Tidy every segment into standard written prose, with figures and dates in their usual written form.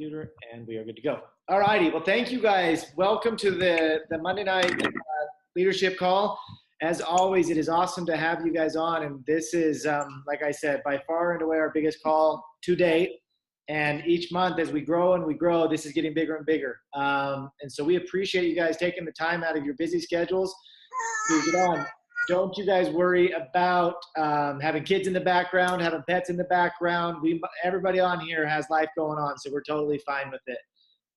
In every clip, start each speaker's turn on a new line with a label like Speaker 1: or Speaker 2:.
Speaker 1: computer, and we are good to go. All righty. Well, thank you guys. Welcome to the Monday night leadership call. As always, it is awesome to have you guys on. And this is, like I said, by far and away our biggest call to date. And each month as we grow and we grow, this is getting bigger and bigger. And so we appreciate you guys taking the time out of your busy schedules to get on. Don't you guys worry about having kids in the background, having pets in the background. Everybody on here has life going on, so we're totally fine with it.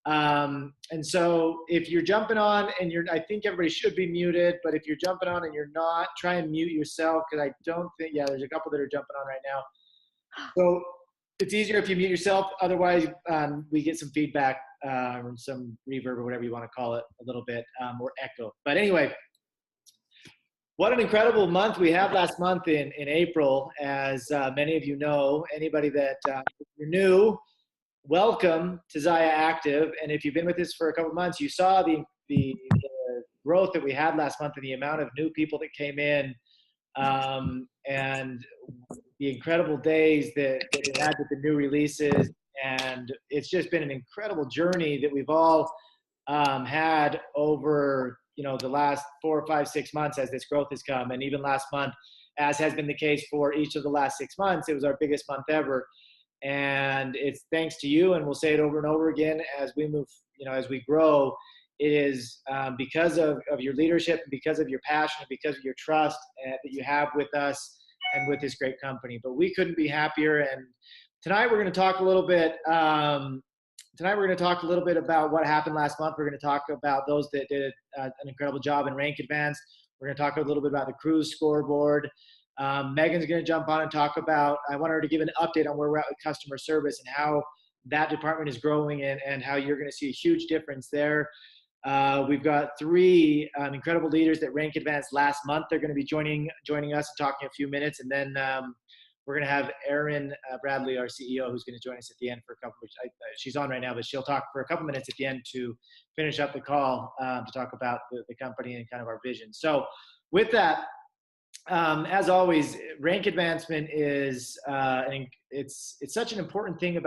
Speaker 1: And so if you're jumping on and I think everybody should be muted, but if you're jumping on and you're not, try and mute yourself, because I don't think, yeah, there's a couple that are jumping on right now. So it's easier if you mute yourself. Otherwise, we get some feedback, or some reverb or whatever you want to call it, a little bit, or echo. But anyway, what an incredible month we had last month in April. As many of you know, anybody that if you're new, welcome to Zaya Active. And if you've been with us for a couple of months, you saw the growth that we had last month and the amount of new people that came in, and the incredible days that we had with the new releases. And it's just been an incredible journey that we've all had over the last 4, 5, 6 months as this growth has come. And even last month, as has been the case for each of the last 6 months, it was our biggest month ever. And it's thanks to you, and we'll say it over and over again as we move, as we grow. It is because of your leadership, and because of your passion, and because of your trust that you have with us and with this great company. But we couldn't be happier. And tonight we're going to talk a little bit. Tonight we're going to talk a little bit about what happened last month. We're going to talk about those that did an incredible job in Rank Advanced. We're going to talk a little bit about the cruise scoreboard. Megan's going to jump on and talk about, I want her to give an update on where we're at with customer service and how that department is growing, and how you're going to see a huge difference there. We've got 3 incredible leaders that Rank Advanced last month. They're going to be joining us and talking a few minutes. And then we're going to have Erin Bradley, our CEO, who's going to join us at the end for a couple, she's on right now, but she'll talk for a couple minutes at the end to finish up the call, to talk about the company and kind of our vision. So with that, as always, rank advancement is it's such an important thing of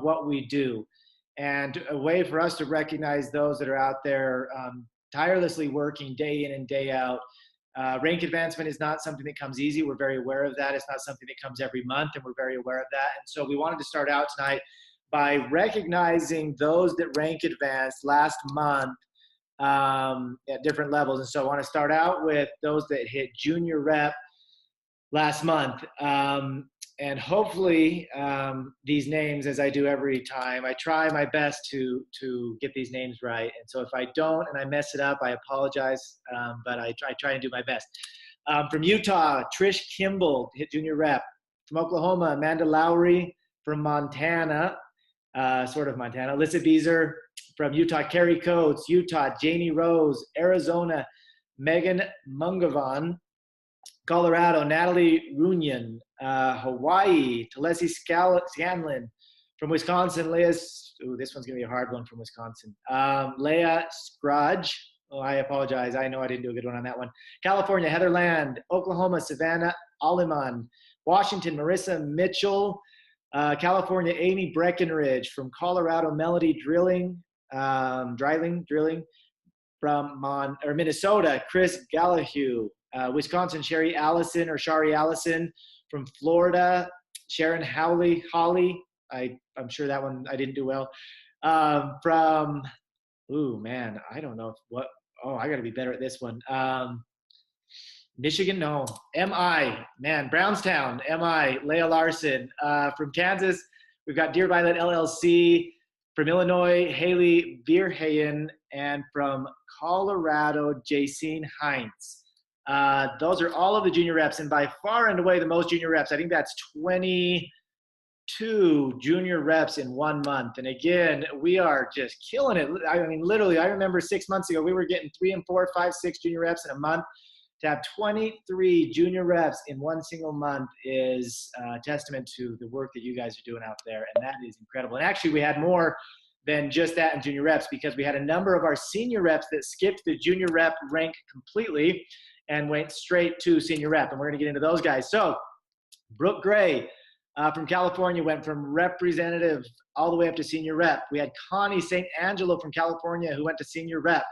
Speaker 1: what we do, and a way for us to recognize those that are out there tirelessly working day in and day out. Rank advancement is not something that comes easy. We're very aware of that. It's not something that comes every month, and we're very aware of that. And so we wanted to start out tonight by recognizing those that rank advanced last month at different levels. And so I want to start out with those that hit junior rep last month. And hopefully these names, as I do every time, I try my best to get these names right. And so if I don't and I mess it up, I apologize, but I try and do my best. From Utah, Trish Kimball hit junior rep. From Oklahoma, Amanda Lowry. From Montana, sort of Montana, Alyssa Beezer. From Utah, Carrie Coates. Utah, Jamie Rose. Arizona, Megan Mungavan. Colorado, Natalie Runyon. Hawaii, Talesi Scanlon. From Wisconsin, this one's going to be a hard one from Wisconsin. Leah Scrudge. Oh, I apologize. I know I didn't do a good one on that one. California, Heather Land. Oklahoma, Savannah Aliman. Washington, Marissa Mitchell. California, Amy Breckenridge. From Colorado, Melody Drilling. From Minnesota, Chris Gallahue. Wisconsin, Shari Allison. From Florida, Sharon Holly. I'm sure that one I didn't do well. From, I don't know I got to be better at this one. Michigan, no. Brownstown, Leah Larson. From Kansas, we've got Dear Violet LLC. From Illinois, Haley Bierhayen. And from Colorado, Jacine Heinz. Those are all of the junior reps, and by far and away the most junior reps. I think that's 22 junior reps in 1 month. And again, we are just killing it. I mean, literally, I remember 6 months ago, we were getting 3 and 4, 5, 6 junior reps in a month. To have 23 junior reps in one single month is a testament to the work that you guys are doing out there, and that is incredible. And actually, we had more than just that in junior reps, because we had a number of our senior reps that skipped the junior rep rank completely and went straight to senior rep. And we're going to get into those guys. So Brooke Gray, From California, went from representative all the way up to senior rep. We had Connie St. Angelo from California who went to senior rep.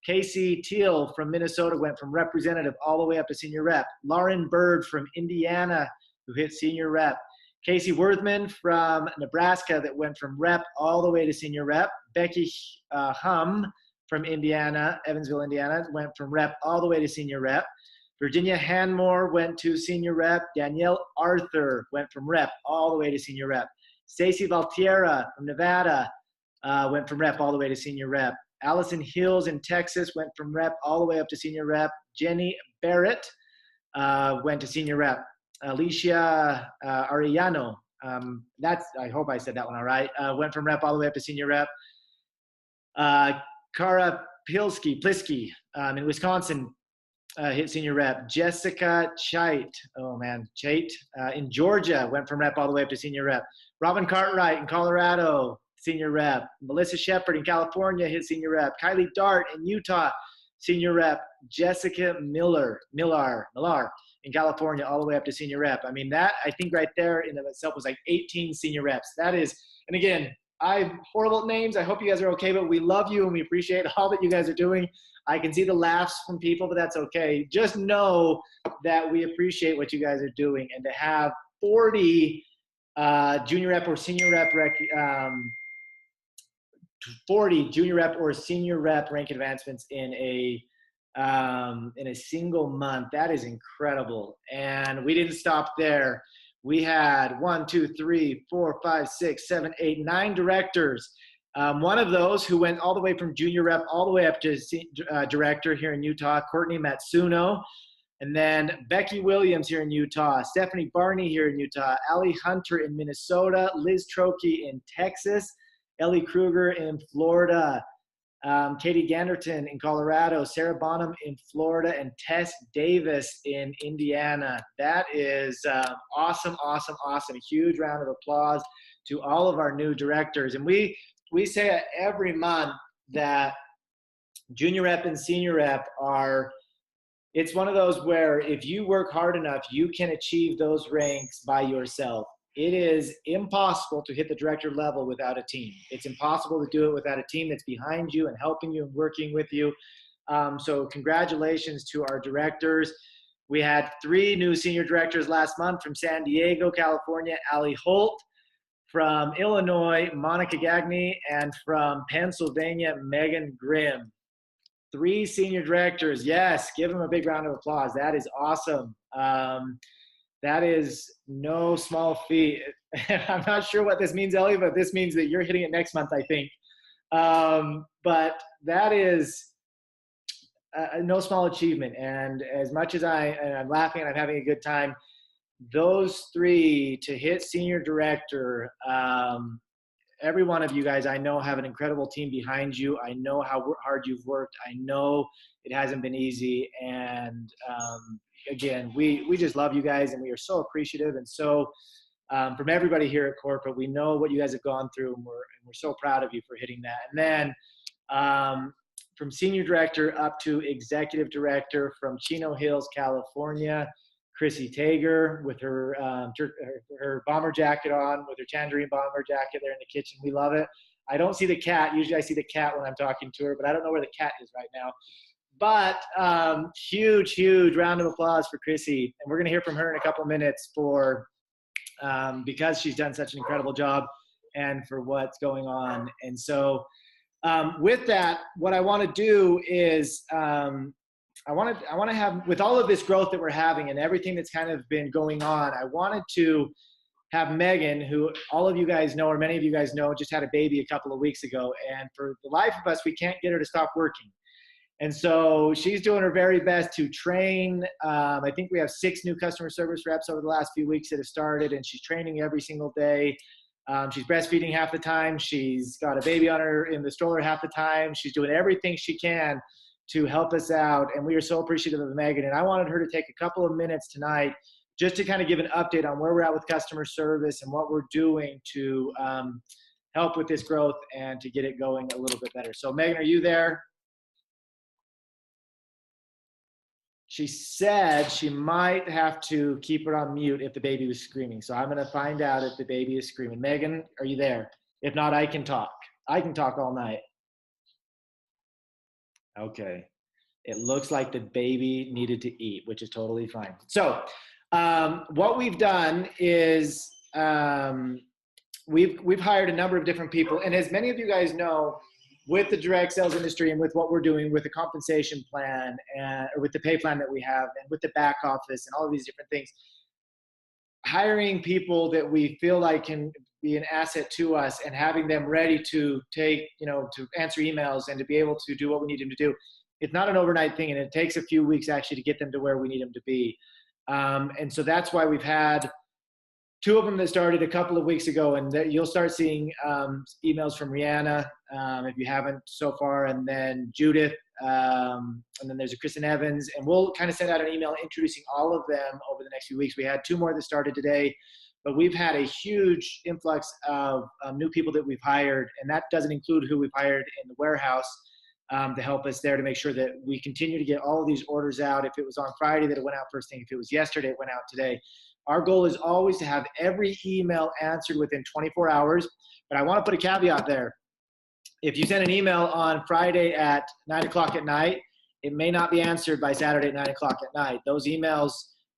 Speaker 1: Casey Teal from Minnesota went from representative all the way up to senior rep. Lauren Bird from Indiana who hit senior rep. Casey Worthman from Nebraska that went from rep all the way to senior rep. Becky Hum from Indiana, Evansville, Indiana, went from rep all the way to senior rep. Virginia Hanmore went to senior rep. Danielle Arthur went from rep all the way to senior rep. Stacy Valtierra from Nevada went from rep all the way to senior rep. Allison Hills in Texas went from rep all the way up to senior rep. Jenny Barrett went to senior rep. Alicia Arellano, I hope I said that one all right, went from rep all the way up to senior rep. Kara Plisky in Wisconsin hit senior rep. Jessica Chait in Georgia went from rep all the way up to senior rep. Robin Cartwright in Colorado, senior rep. Melissa Shepard in California hit senior rep. Kylie Dart in Utah, senior rep. Jessica Millar in California all the way up to senior rep. I mean, that I think right there in of itself was like 18 senior reps. That is, and again, I'm horrible at names. I hope you guys are okay, but we love you and we appreciate all that you guys are doing. I can see the laughs from people, but that's okay. Just know that we appreciate what you guys are doing, and to have 40 junior rep or senior rep 40 junior rep or senior rep rank advancements in a single month, that is incredible. And we didn't stop there. We had 1, 2, 3, 4, 5, 6, 7, 8, 9 directors. One of those who went all the way from junior rep all the way up to director here in Utah, Courtney Matsuno. And then Becky Williams here in Utah, Stephanie Barney here in Utah, Allie Hunter in Minnesota, Liz Trokey in Texas, Ellie Kruger in Florida, Katie Ganderton in Colorado, Sarah Bonham in Florida, and Tess Davis in Indiana. That is awesome, awesome, awesome. A huge round of applause to all of our new directors. And we say it every month that junior rep and senior rep it's one of those where if you work hard enough, you can achieve those ranks by yourself. It is impossible to hit the director level without a team. It's impossible to do it without a team that's behind you and helping you and working with you. So congratulations to our directors. We had 3 new senior directors last month from San Diego, California, Allie Holt, from Illinois, Monica Gagne, and from Pennsylvania, Megan Grimm. 3 senior directors. Yes, give them a big round of applause. That is awesome. That is no small feat. I'm not sure what this means, Ellie, but this means that you're hitting it next month, I think. But that is no small achievement. And as much as I'm laughing and I'm having a good time, those 3 to hit senior director, every one of you guys I know have an incredible team behind you. I know how hard you've worked. I know it hasn't been easy. And again, we just love you guys, and we are so appreciative. And so from everybody here at Corporate, we know what you guys have gone through, and we're so proud of you for hitting that. And then from senior director up to executive director, from Chino Hills, California, Chrissy Tager with her bomber jacket on, with her tangerine bomber jacket there in the kitchen. We love it. I don't see the cat. Usually I see the cat when I'm talking to her, but I don't know where the cat is right now. But huge, huge round of applause for Chrissy. And we're going to hear from her in a couple minutes because she's done such an incredible job and for what's going on. And so with that, what I want to do is I want to have, with all of this growth that we're having and everything that's kind of been going on, I wanted to have Megan, who all of you guys know, or many of you guys know, just had a baby a couple of weeks ago. And for the life of us, we can't get her to stop working. And so she's doing her very best to train. I think we have 6 new customer service reps over the last few weeks that have started, and she's training every single day. She's breastfeeding half the time. She's got a baby on her in the stroller half the time. She's doing everything she can to help us out. And we are so appreciative of Megan. And I wanted her to take a couple of minutes tonight just to kind of give an update on where we're at with customer service and what we're doing to help with this growth and to get it going a little bit better. So Megan, are you there? She said she might have to keep her on mute if the baby was screaming. So I'm going to find out if the baby is screaming. Megan, are you there? If not, I can talk. I can talk all night. Okay. It looks like the baby needed to eat, which is totally fine. So what we've done is we've hired a number of different people. And as many of you guys know, with the direct sales industry and with what we're doing with the compensation plan and or with the pay plan that we have and with the back office and all of these different things, hiring people that we feel like can be an asset to us and having them ready to take, to answer emails and to be able to do what we need them to do. It's not an overnight thing, and it takes a few weeks actually to get them to where we need them to be. And so that's why we've had two of them that started a couple of weeks ago, and you'll start seeing emails from Rihanna if you haven't so far, and then Judith, and then there's a Kristen Evans, and we'll kind of send out an email introducing all of them over the next few weeks. We had two more that started today, but we've had a huge influx of new people that we've hired, and that doesn't include who we've hired in the warehouse to help us there to make sure that we continue to get all of these orders out. If it was on Friday, that it went out first thing. If it was yesterday, it went out today. Our goal is always to have every email answered within 24 hours. But I want to put a caveat there. If you send an email on Friday at 9 o'clock at night, it may not be answered by Saturday at 9 o'clock at night. Those emails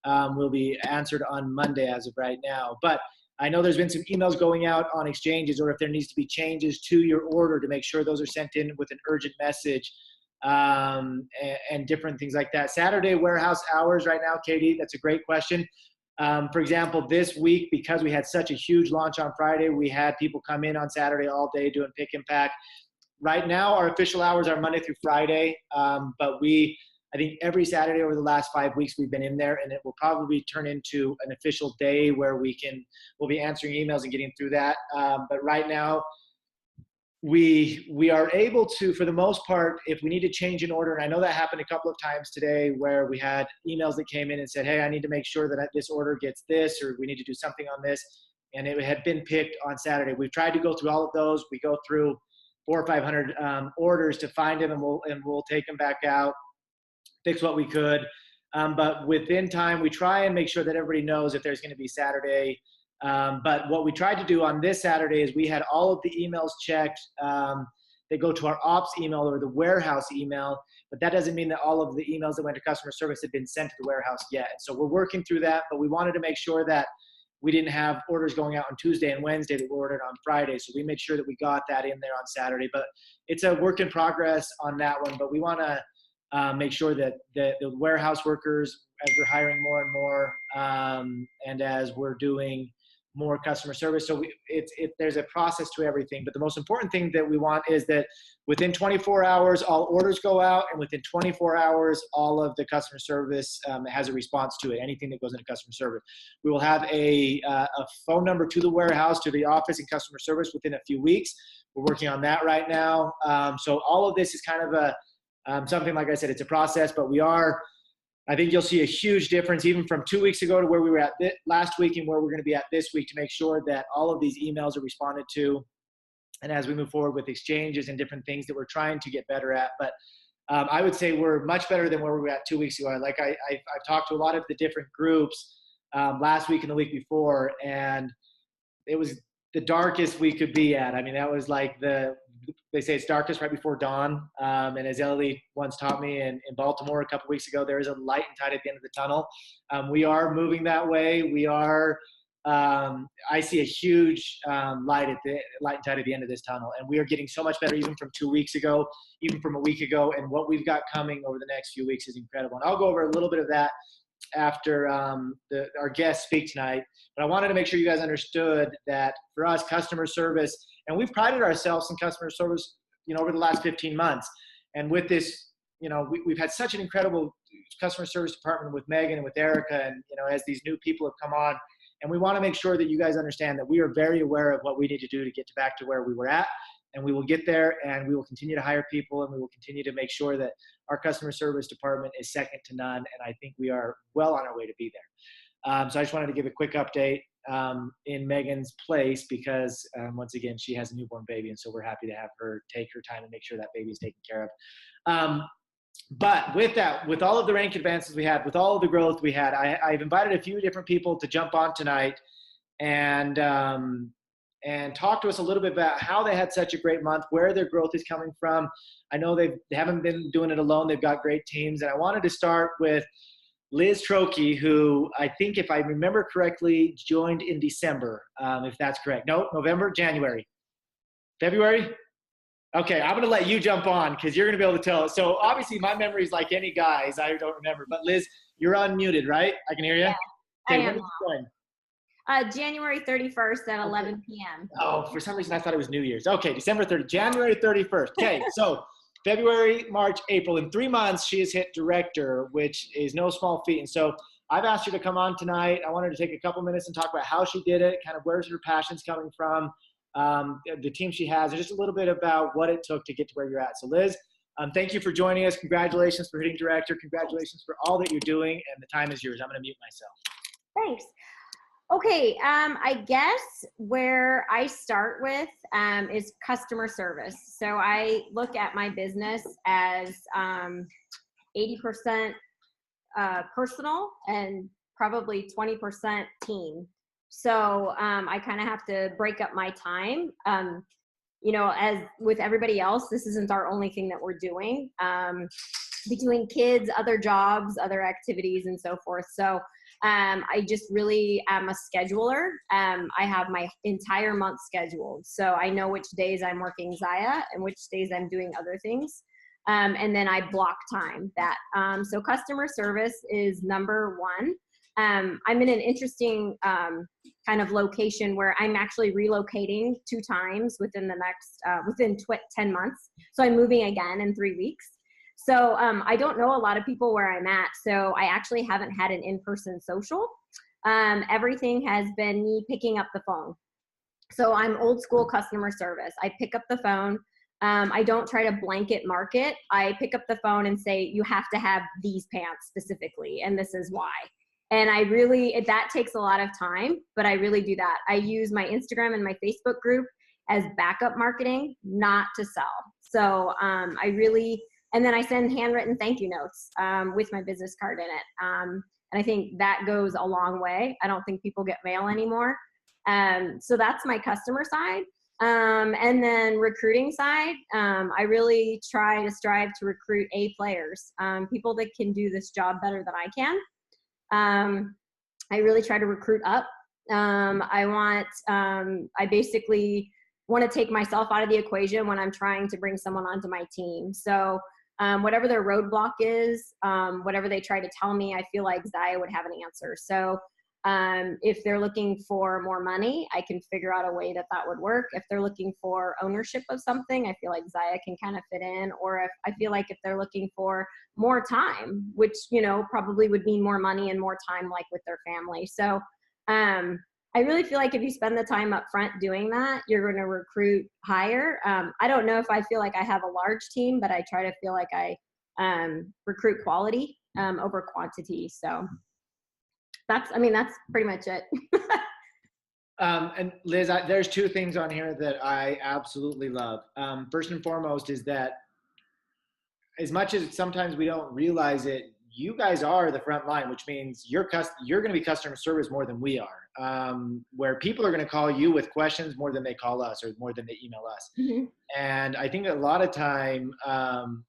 Speaker 1: will be answered on Monday as of right now. But I know there's been some emails going out on exchanges, or if there needs to be changes to your order, to make sure those are sent in with an urgent message and different things like that. Saturday warehouse hours right now, Katie, that's a great question. For example, this week, because we had such a huge launch on Friday, we had people come in on Saturday all day doing pick and pack. Right now, our official hours are Monday through Friday, but I think every Saturday over the last 5 weeks we've been in there, and it will probably turn into an official day where we'll be answering emails and getting through that. But right now, we are able to, for the most part, if we need to change an order, and I know that happened a couple of times today where we had emails that came in and said, hey, I need to make sure that this order gets this, or we need to do something on this, and it had been picked on Saturday. We've tried to go through all of those. We go through 400 or 500 orders to find them, and we'll take them back out, fix what we could. But within time, we try and make sure that everybody knows if there's going to be Saturday. But what we tried to do on this Saturday is we had all of the emails checked. They go to our ops email or the warehouse email, but that doesn't mean that all of the emails that went to customer service had been sent to the warehouse yet. So we're working through that, but we wanted to make sure that we didn't have orders going out on Tuesday and Wednesday that were ordered on Friday. So we made sure that we got that in there on Saturday. But it's a work in progress on that one. But we want to make sure that the warehouse workers, as we're hiring more and more, and as we're doing more customer service. So there's a process to everything. But the most important thing that we want is that within 24 hours, all orders go out, and within 24 hours, all of the customer service has a response to it, anything that goes into customer service. We will have a phone number to the warehouse, to the office and customer service within a few weeks. We're working on that right now. So all of this is kind of something, like I said, it's a process, but I think you'll see a huge difference even from 2 weeks ago to where we were at last week and where we're going to be at this week, to make sure that all of these emails are responded to. And as we move forward with exchanges and different things that we're trying to get better at. But I would say we're much better than where we were at 2 weeks ago. Like I've talked to a lot of the different groups last week and the week before, and it was the darkest we could be at. I mean, that was like they say it's darkest right before dawn. And as Ellie once taught me in Baltimore a couple weeks ago, there is a light and tide at the end of the tunnel. We are moving that way. I see a huge light and tide at the end of this tunnel, and we are getting so much better even from 2 weeks ago, even from a week ago, and what we've got coming over the next few weeks is incredible. And I'll go over a little bit of that after our guests speak tonight. But I wanted to make sure you guys understood that for us, customer service, and we've prided ourselves in customer service, over the last 15 months. And with this, we've had such an incredible customer service department with Megan and with Erica, and as these new people have come on, and we want to make sure that you guys understand that we are very aware of what we need to do to get back to where we were at. And we will get there, and we will continue to hire people, and we will continue to make sure that our customer service department is second to none. And I think we are well on our way to be there. So I just wanted to give a quick update in Megan's place because once again, she has a newborn baby. And so we're happy to have her take her time and make sure that baby is taken care of. but with that, with all of the rank advances we had, with all of the growth we had, I've invited a few different people to jump on tonight and talk to us a little bit about how they had such a great month, where their growth is coming from. I know they haven't been doing it alone. They've got great teams. And I wanted to start with Liz Trokey, who I think, if I remember correctly, joined in December, if that's correct. No, November, January, February? Okay, I'm going to let you jump on because you're going to be able to tell us. So obviously my memory is like any guy's. I don't remember. But Liz, you're unmuted, right? I can hear you?
Speaker 2: Yeah,
Speaker 1: Okay,
Speaker 2: I am.
Speaker 1: when did you join?
Speaker 2: January 31st at 11 p.m.
Speaker 1: Oh, for some reason I thought it was New Year's. Okay, January 31st. Okay, so February, March, April. In 3 months, she has hit director, which is no small feat. And so I've asked her to come on tonight. I wanted to take a couple minutes and talk about how she did it, kind of where's her passions coming from, the team she has, and just a little bit about what it took to get to where you're at. So Liz, thank you for joining us. Congratulations for hitting director. Congratulations for all that you're doing, and the time is yours. I'm going to mute myself.
Speaker 2: Thanks. Okay, I guess where I start with is customer service. So I look at my business as 80% personal and probably 20% team. So I kind of have to break up my time. You know, as with everybody else, this isn't our only thing that we're doing. Between kids, other jobs, other activities, and so forth. So I just really am a scheduler. I have my entire month scheduled. So I know which days I'm working Zaya and which days I'm doing other things. And then I block time that. So customer service is number one. I'm in an interesting kind of location where I'm actually relocating 2 times within the next, within 10 months. So I'm moving again in 3 weeks. So I don't know a lot of people where I'm at. So I actually haven't had an in-person social. Everything has been me picking up the phone. So I'm old school customer service. I pick up the phone. I don't try to blanket market. I pick up the phone and say, you have to have these pants specifically, and this is why. And I really, that takes a lot of time, but I really do that. I use my Instagram and my Facebook group as backup marketing, not to sell. So I really, and then I send handwritten thank you notes with my business card in it. And I think that goes a long way. I don't think people get mail anymore. So that's my customer side. And then recruiting side, I really try to strive to recruit A players, people that can do this job better than I can. I really try to recruit up. I basically want to take myself out of the equation when I'm trying to bring someone onto my team. So whatever their roadblock is, whatever they try to tell me, I feel like Zaya would have an answer. So if they're looking for more money, I can figure out a way that would work. If they're looking for ownership of something, I feel like Zaya can kind of fit in. Or if I feel like if they're looking for more time, which, you know, probably would mean more money and more time, like with their family. So I really feel like if you spend the time up front doing that, you're going to recruit higher. I don't know if I feel like I have a large team, but I try to feel like I recruit quality over quantity. So that's pretty much it.
Speaker 1: And Liz, there's 2 things on here that I absolutely love. First and foremost is that as much as sometimes we don't realize it, you guys are the front line, which means you're going to be customer service more than we are, where people are going to call you with questions more than they call us or more than they email us. Mm-hmm. And I think a lot of time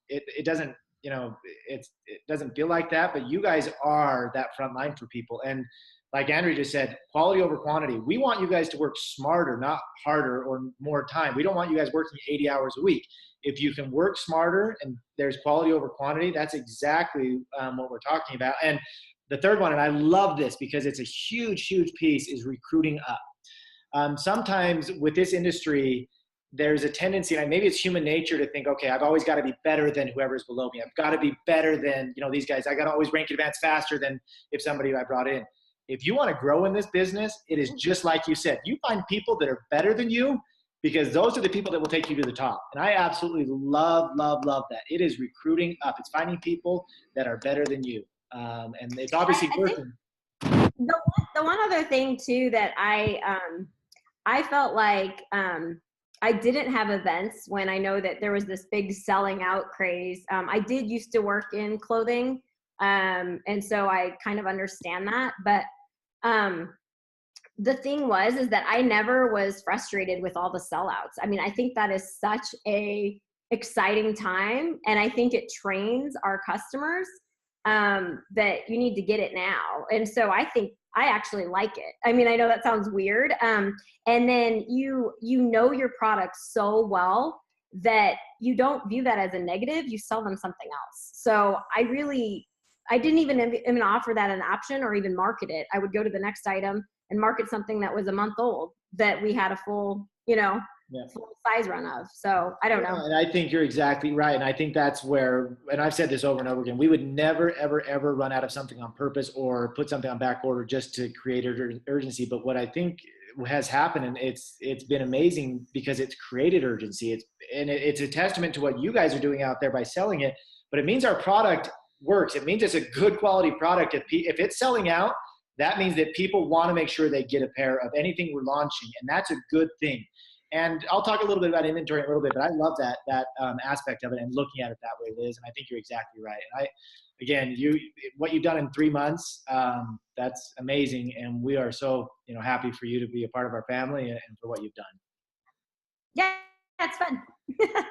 Speaker 1: it doesn't, you know, it doesn't feel like that, but you guys are that front line for people. And like Andrea just said, quality over quantity. We want you guys to work smarter, not harder or more time. We don't want you guys working 80 hours a week. If you can work smarter and there's quality over quantity, that's exactly what we're talking about. And the third one, and I love this because it's a huge, huge piece, is recruiting up. Sometimes with this industry, there's a tendency, and maybe it's human nature to think, okay, I've always got to be better than whoever's below me. I've got to be better than, you know, these guys. I got to always rank advance faster than if somebody I brought in. If you want to grow in this business, it is just like you said. You find people that are better than you, because those are the people that will take you to the top. And I absolutely love, love, love that. It is recruiting up. It's finding people that are better than you. And it's obviously working.
Speaker 2: The one other thing too that I felt like I didn't have events when I know that there was this big selling out craze. I did used to work in clothing. And so I kind of understand that. But the thing is that I never was frustrated with all the sellouts. I mean, I think that is such a exciting time. And I think it trains our customers that you need to get it now. And so I think I actually like it. I mean, I know that sounds weird. And then you know your product so well that you don't view that as a negative. You sell them something else. So I didn't even offer that an option or even market it. I would go to the next item and market something that was a month old that we had a full, full size run of. So I don't know.
Speaker 1: And I think you're exactly right. And I think that's where, and I've said this over and over again, we would never, ever, ever run out of something on purpose or put something on back order just to create urgency. But what I think has happened, and it's been amazing because it's created urgency. It's a testament to what you guys are doing out there by selling it, but it means our product works. It means it's a good quality product. If it's selling out, that means that people want to make sure they get a pair of anything we're launching, and that's a good thing. And I'll talk a little bit about inventory in a little bit, but I love that aspect of it and looking at it that way, Liz. And I think you're exactly right. And what you've done in 3 months, that's amazing. And we are so happy for you to be a part of our family and for what you've done.
Speaker 2: Yeah, that's fun.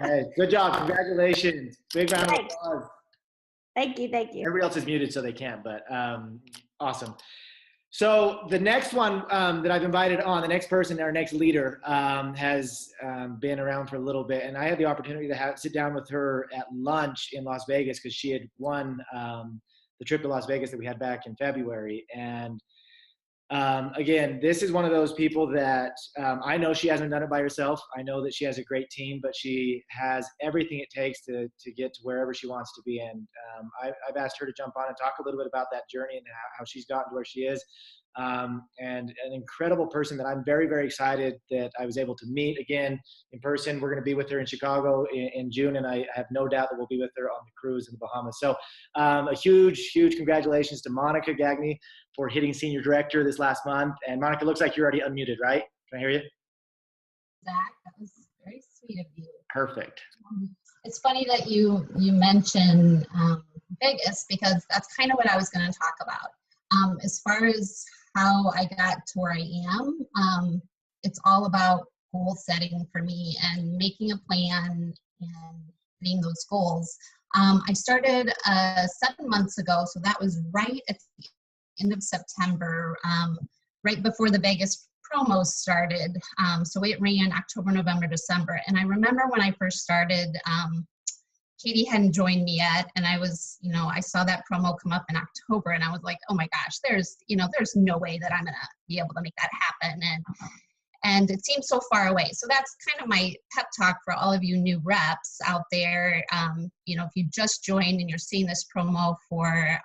Speaker 1: Hey, good job! Congratulations! Big round of applause.
Speaker 2: Thank you.
Speaker 1: Everybody else is muted, so they can't. But awesome. So the next one that I've invited on, the next person, our next leader, has been around for a little bit, and I had the opportunity to sit down with her at lunch in Las Vegas because she had won the trip to Las Vegas that we had back in February. And again, this is one of those people that I know she hasn't done it by herself. I know that she has a great team, but she has everything it takes to get to wherever she wants to be. And I've asked her to jump on and talk a little bit about that journey and how she's gotten to where she is. And an incredible person that I'm very, very excited that I was able to meet again in person. We're going to be with her in Chicago in June, and I have no doubt that we'll be with her on the cruise in the Bahamas. So a huge, huge congratulations to Monica Gagne for hitting senior director this last month. And Monica, looks like you're already unmuted, right? Can I hear you?
Speaker 3: Zach, that was very sweet of you.
Speaker 1: Perfect.
Speaker 3: It's funny that you mentioned Vegas, because that's kind of what I was going to talk about. As far as how I got to where I am, it's all about goal setting for me and making a plan and hitting those goals. I started 7 months ago, so that was right at the end of September, right before the Vegas promo started. So it ran October, November, December. And I remember when I first started, Katie hadn't joined me yet. And I was, I saw that promo come up in October and I was like, oh my gosh, there's no way that I'm going to be able to make that happen. And it seems so far away. So that's kind of my pep talk for all of you new reps out there. If you just joined and you're seeing this promo for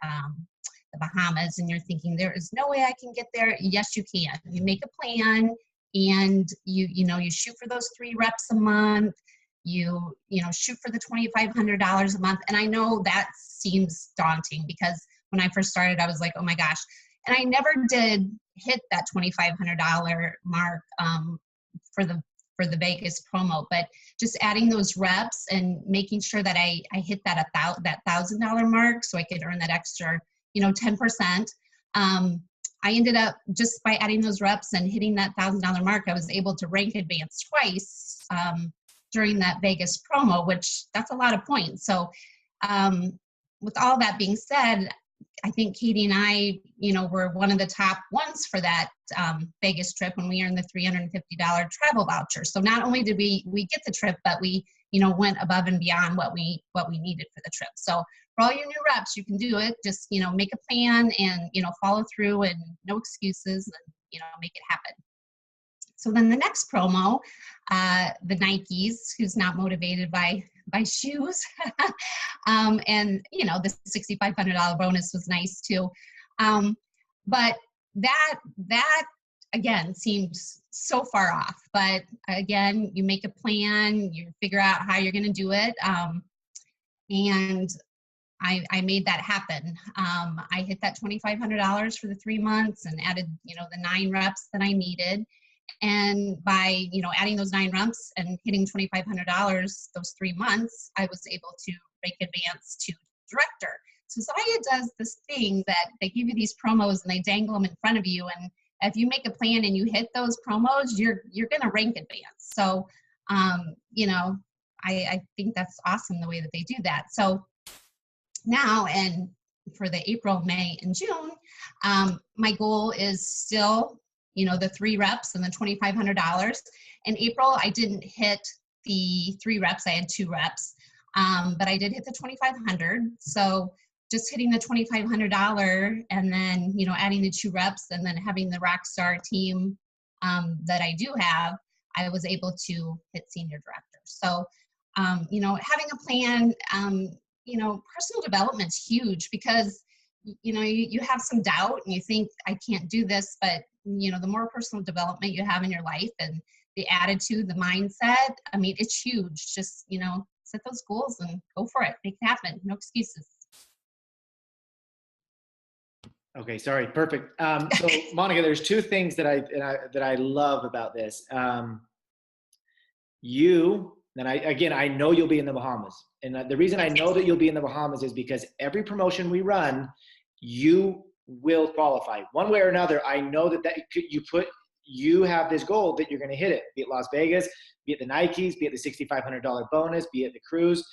Speaker 3: the Bahamas and you're thinking there is no way I can get there. Yes, you can. You make a plan and you shoot for those 3 reps a month. You shoot for the $2,500 a month. And I know that seems daunting because when I first started, I was like, oh my gosh. And I never did hit that $2,500 mark for the Vegas promo, but just adding those reps and making sure that I hit that $1,000 mark so I could earn that extra 10%. I ended up, just by adding those reps and hitting that $1,000 mark, I was able to rank advance twice during that Vegas promo, which that's a lot of points. So with all that being said, I think Katie and I, were one of the top ones for that Vegas trip when we earned the $350 travel voucher. So not only did we get the trip, but we, went above and beyond what we needed for the trip. So for all your new reps, you can do it. Just, make a plan and, follow through and no excuses and, make it happen. So then the next promo, the Nikes, who's not motivated by shoes. And, the $6,500 bonus was nice too. But that again seems so far off. But again, you make a plan, you figure out how you're going to do it. And I made that happen. I hit that $2,500 for the 3 months and added, the 9 reps that I needed. And by, adding those 9 reps and hitting $2,500 those 3 months, I was able to rank advance to director. So Zaya does this thing that they give you these promos and they dangle them in front of you. And if you make a plan and you hit those promos, you're going to rank advance. So, I think that's awesome the way that they do that. So now, and for the April, May, and June, my goal is still, the 3 reps and the $2,500. In April, I didn't hit the 3 reps. I had 2 reps, but I did hit the $2,500. So just hitting the $2,500 and then, adding the 2 reps and then having the Rockstar team that I do have, I was able to hit senior director. So, having a plan, personal development's huge because, you have some doubt and you think I can't do this, but, the more personal development you have in your life and the attitude, the mindset, it's huge. Just, set those goals and go for it. Make it happen. No excuses.
Speaker 1: Okay, sorry. Perfect. So Monica, there's 2 things that I love about this. I know you'll be in the Bahamas. And the reason I know that you'll be in the Bahamas is because every promotion we run, you will qualify one way or another. I know that you have this goal that you're going to hit it, be it Las Vegas, be it the Nikes, be it the $6,500 bonus, be it the cruise.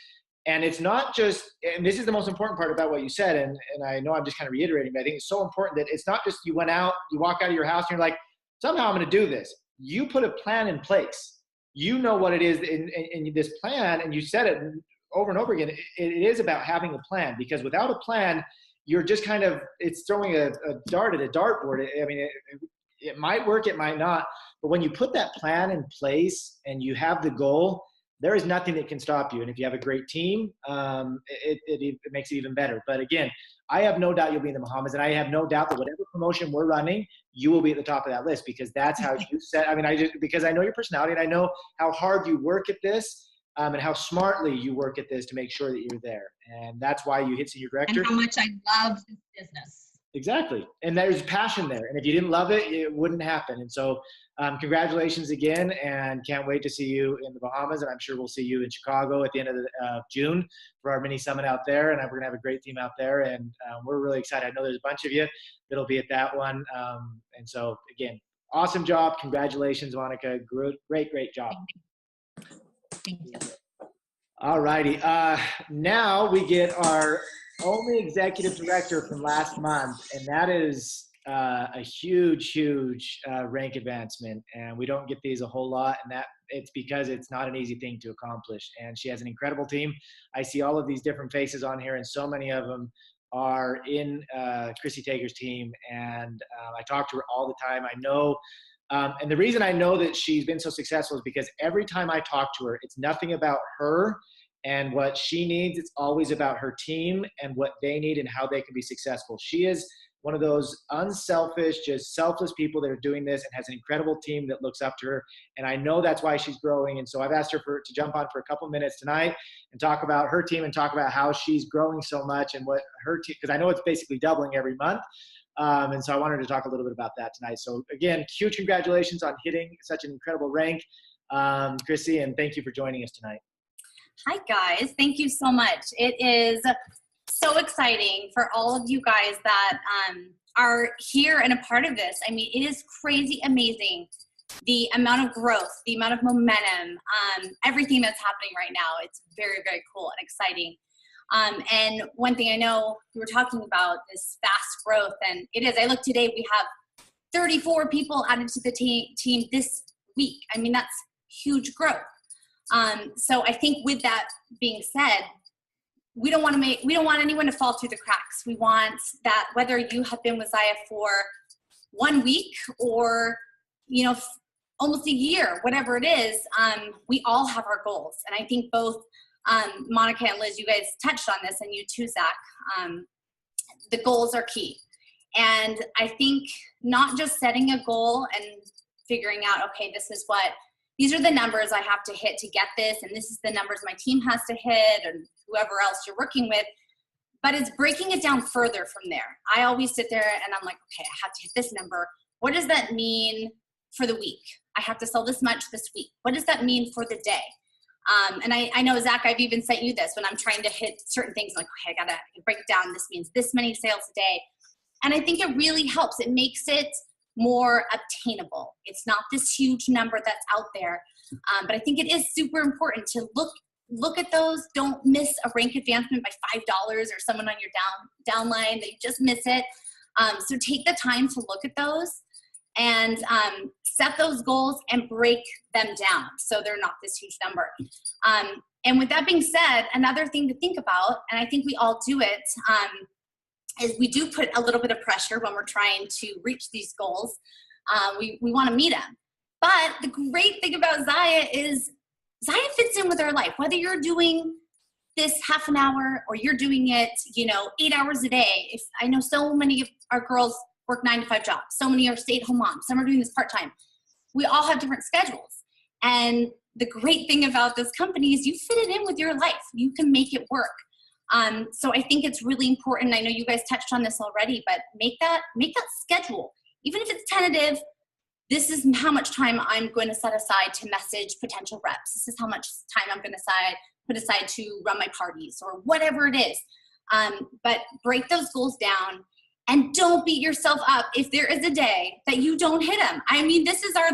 Speaker 1: And it's not just, and this is the most important part about what you said, and I know I'm just kind of reiterating, but I think it's so important that it's not just you went out, you walk out of your house and you're like, somehow I'm going to do this. You put a plan in place. You know what it is in this plan, and you said it over and over again. It is about having a plan, because without a plan, you're just kind of, it's throwing a dart at a dartboard. It might work, it might not. But when you put that plan in place and you have the goal, there is nothing that can stop you. And if you have a great team, it makes it even better. But again, I have no doubt you'll be in the Bahamas, and I have no doubt that whatever promotion we're running, you will be at the top of that list, because that's how you set. Because I know your personality, and I know how hard you work at this, and how smartly you work at this to make sure that you're there. And that's why you hit senior director.
Speaker 3: And how much I love this business.
Speaker 1: Exactly. And there's passion there. And if you didn't love it, it wouldn't happen. And so congratulations again, and can't wait to see you in the Bahamas. And I'm sure we'll see you in Chicago at the end of June for our mini summit out there. And we're going to have a great team out there. And we're really excited. I know there's a bunch of you that'll be at that one. And so again, awesome job. Congratulations, Monica. Great job.
Speaker 3: Thank you.
Speaker 1: All righty. Now we get our only executive director from last month, and that is a huge rank advancement. And we don't get these a whole lot, and that it's because it's not an easy thing to accomplish. And she has an incredible team. I see all of these different faces on here, and so many of them are in Chrissy Taker's team. And I talk to her all the time. I know. And the reason I know that she's been so successful is because every time I talk to her, it's nothing about her and what she needs. It's always about her team and what they need and how they can be successful. She is one of those unselfish, just selfless people that are doing this, and has an incredible team that looks up to her. And I know that's why she's growing. And so I've asked her to jump on for a couple minutes tonight and talk about her team and talk about how she's growing so much and what her team, because I know it's basically doubling every month. And so I wanted to talk a little bit about that tonight. So again, huge congratulations on hitting such an incredible rank, Chrissy, and thank you for joining us tonight.
Speaker 4: Hi guys, thank you so much. It is so exciting for all of you guys that are here and a part of this. I mean, it is crazy amazing, the amount of growth, the amount of momentum, everything that's happening right now. It's very, very cool and exciting. And one thing I know we were talking about is fast growth, and it is. I look today, we have 34 people added to the team this week. I mean, that's huge growth. So I think with that being said, we don't want anyone to fall through the cracks. We want that whether you have been with Zaya for 1 week or, almost a year, whatever it is, we all have our goals. And I think both Monica and Liz, you guys touched on this, and you too, Zach. The goals are key. And I think not just setting a goal and figuring out, okay, these are the numbers I have to hit to get this, and this is the numbers my team has to hit, and whoever else you're working with, but it's breaking it down further from there. I always sit there and I'm like, okay, I have to hit this number. What does that mean for the week? I have to sell this much this week. What does that mean for the day? And I know, Zach, I've even sent you this when I'm trying to hit certain things. I'm like, okay, I gotta break it down. This means this many sales a day. And I think it really helps. It makes it more obtainable. It's not this huge number that's out there. But I think it is super important to look at those. Don't miss a rank advancement by $5 or someone on your downline that you just miss it. So take the time to look at those and set those goals and break them down so they're not this huge number. And with that being said, another thing to think about, and I think we all do it, is we do put a little bit of pressure when we're trying to reach these goals. We want to meet them. But the great thing about Zaya is Zaya fits in with our life. Whether you're doing this half an hour or you're doing it, 8 hours a day. If I know so many of our girls work 9-to-5 jobs. So many are stay-at-home moms. Some are doing this part-time. We all have different schedules. And the great thing about this company is you fit it in with your life. You can make it work. So I think it's really important. I know you guys touched on this already, but make that schedule. Even if it's tentative, this is how much time I'm going to set aside to message potential reps. This is how much time I'm going to put aside to run my parties or whatever it is. But break those goals down and don't beat yourself up if there is a day that you don't hit them. I mean, this is our